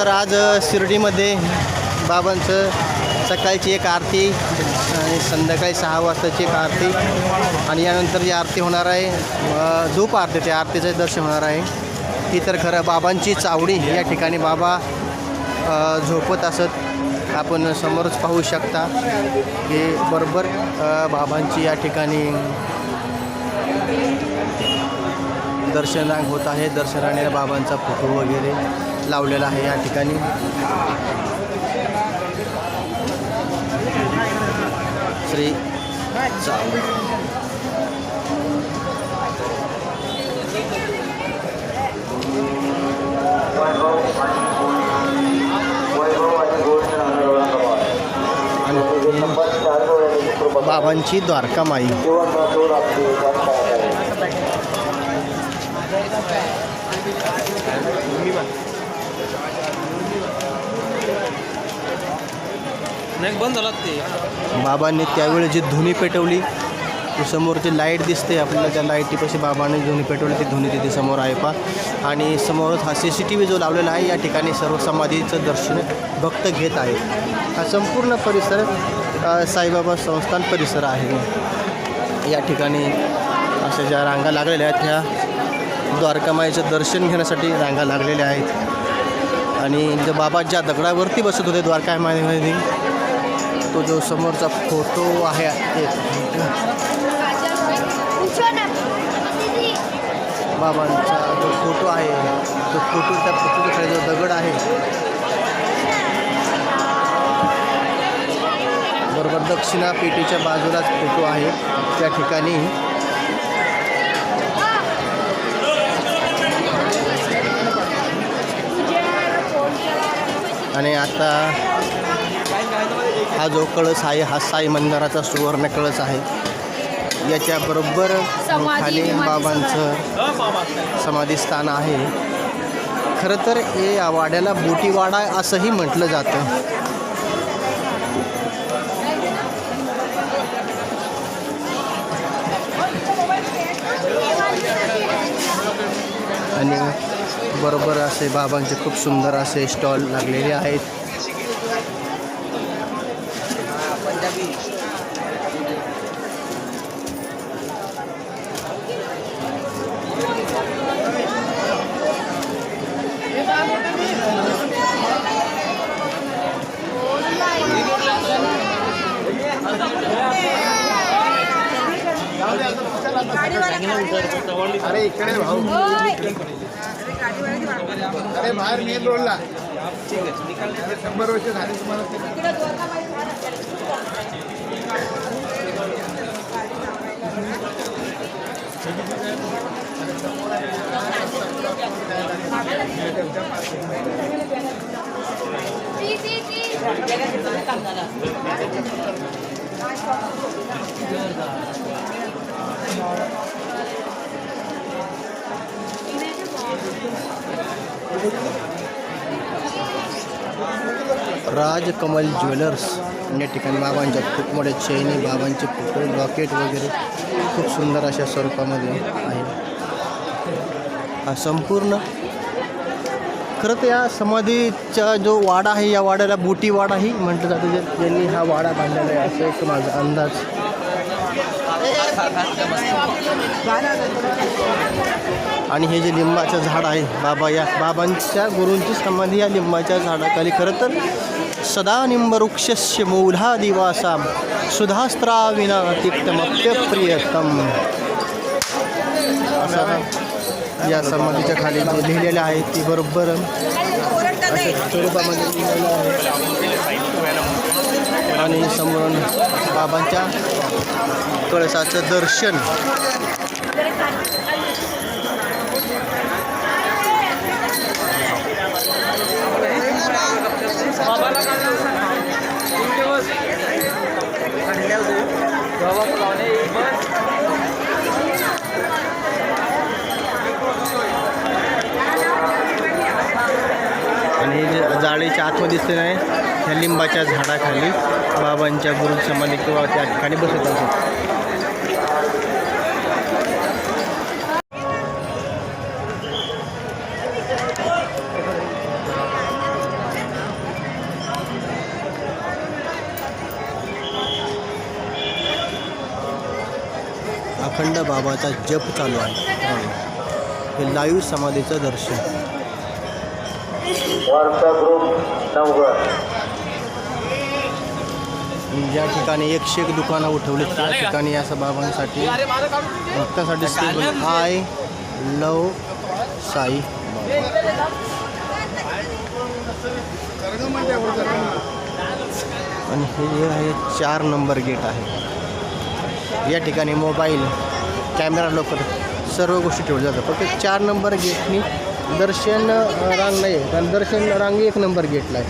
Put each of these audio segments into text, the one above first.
तर आज शिर्डीमध्ये बाबांचं सकाळची एक आरती आणि संध्याकाळी 6 वाजताची एक आरती आणि यानंतर जी आरती होणार आहे धूप आरती, त्या आरतीचं दर्शन होणार आहे. ती तर खरं बाबांची चावडी. या ठिकाणी बाबा झोपत असत. आपण समोरच पाहू शकता की बरोबर बाबांची या ठिकाणी दर्शनांग होत आहे. दर्शनाने बाबांचा फोटो वगैरे लावलेला आहे या ठिकाणी. श्री बाबांची द्वारका माई. बंद झाला ते. बाबांनी त्यावेळी जी धुनी पेटवली, ती समोरची लाईट दिसते आपल्याला. त्या लाईटीपाशी बाबांनी धुनी पेटवली, ती धुनी तिथे समोर आहे पा. आणि समोरच हा CCTV जो लावलेला आहे, या ठिकाणी सर्व समाधीचं दर्शन भक्त घेत आहे. हा संपूर्ण परिसर साईबाबा संस्थान परिसर आहे. या ठिकाणी अशा ज्या रांगा लागलेल्या आहेत, ह्या द्वारकामाईचं दर्शन घेण्यासाठी रांगा लागलेल्या आहेत. आणि जो बाबा ज्या दगडावरती बसत होते द्वारकामाईमध्ये, तो जो समोरचा फोटो आहे, बाबांचा जो फोटो आहे, तो फोटो, त्या फोटोच्या खाली जो दगड आहे, बरोबर दक्षिणा पेटीच्या बाजूलाच फोटो आहे त्या ठिकाणी. आणि आता हा जो कळस आहे, हा साई मंदिराचा सुवर्ण कळस आहे. याच्या बरोबर खाली बाबांचं समाधी स्थान आहे. खरं तर हे वाड्याला बोटीवाडा असंही म्हटलं जातं. आणि बरोबर असे बाबांचे खूप सुंदर असे स्टॉल लागलेले आहेत. अरे इकडे भाऊ, अरे बाहेर मेन रोडला. 100 वर्ष झाली तुम्हाला. राजकमल ज्वेलर्स या ठिकाणी बाबांच्या खूप मोठ्या चैनी, बाबांचे फोटो, लॉकेट वगैरे खूप सुंदर अशा स्वरूपामध्ये आहे. हा संपूर्ण खरं तर या समाधीचा जो वाडा आहे, या वाड्याला बोटी वाडाही म्हटलं जातं. ज्यांनी हा वाडा बांधलेला आहे असं एक माझा अंदाज. आणि हे जे लिंबाचं झाड आहे, बाबांच्या गुरूंची समाधी या लिंबाच्या झाडाखाली. खरं तर सदा निंबवृक्षस्य मूलादिवासां सुधास्त्रा विना तिक्तमप्यप्रियतम, असं या समाधीच्या खाली जे लिहिलेलं आहे ते बरोबर अशा स्वरूपामध्ये लिहिलेलं आहे. आणि समोरून बाबांच्या कळसाचं दर्शन. आणि जाळीच्या आतमध्ये दिसते नाही, ह्या लिंबाच्या झाडाखाली बाबांच्या गुरु समाधी किंवा त्या ठिकाणी बसत असतात. अखंड बाबाचा जप चालू आहे. हे लाईव्ह समाधीचं दर्शन. ज्या ठिकाणी 101 दुकानं उठवली त्या ठिकाणी असं बाबांसाठी भक्तासाठी स्टेबल आय लव साई आणि हे जे आहे 4 नंबर गेट आहे. या ठिकाणी मोबाईल कॅमेरा लोकर सर्व गोष्टी ठेवल्या जातात. फक्त 4 नंबर गेटनी दर्शन रांग नाही आहे, कारण दर्शन रांग 1 नंबर गेटला आहे.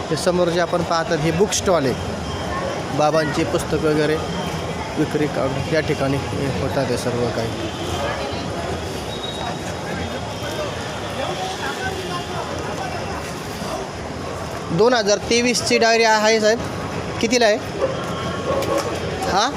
हे समोर जे आपण पाहतात हे बुक स्टॉल आहे. बाबांचे पुस्तक वगैरे विक्री या ठिकाणी होतात हे सर्व काही. दोन 2023ची डायरी आहे साहेब. कितीला आहे? हां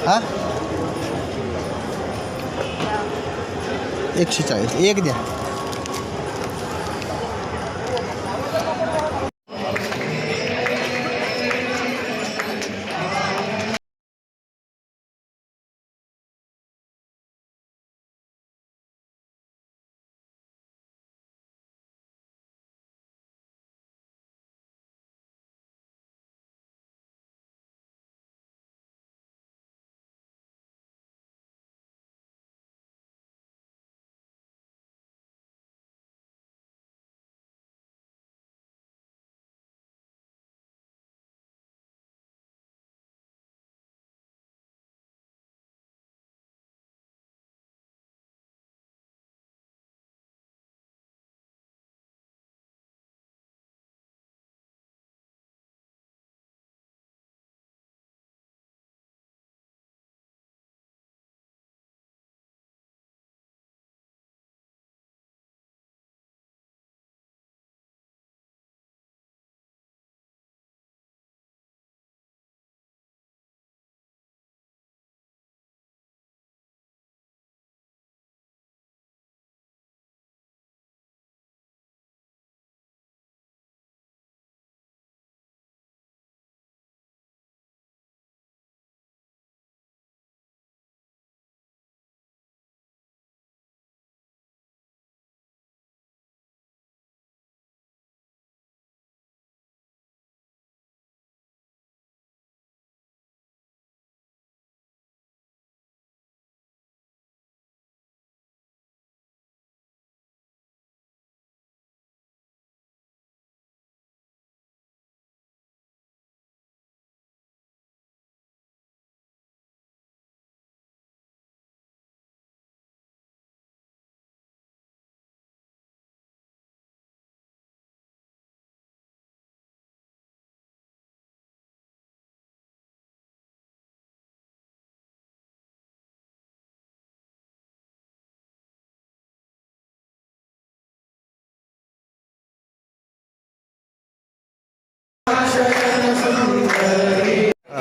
हां 140 एक द्या.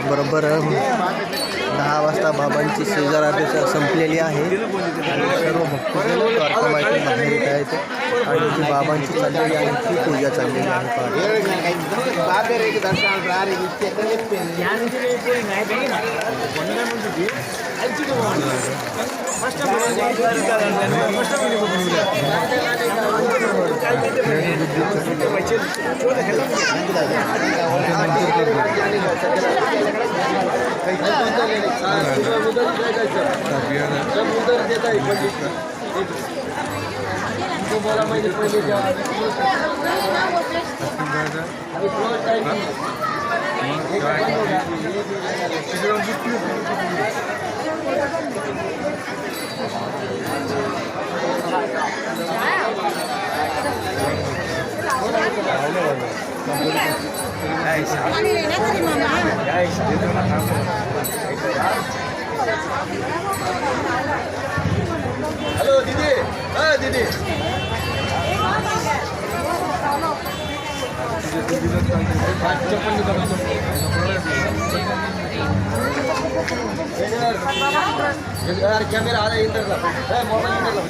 बरोबर 10 वाजता बाबांची शेजारात संपलेली आहे आणि सर्व भक्तजन द्वारकामाईतून बाहेर येत आहेत आणि जी बाबांची चाललेली आहे ती पूजा चाललेली आहे. हॅलो दीदी. दीदी कॅमेरा आला इंटरला मोबाईल इंटरला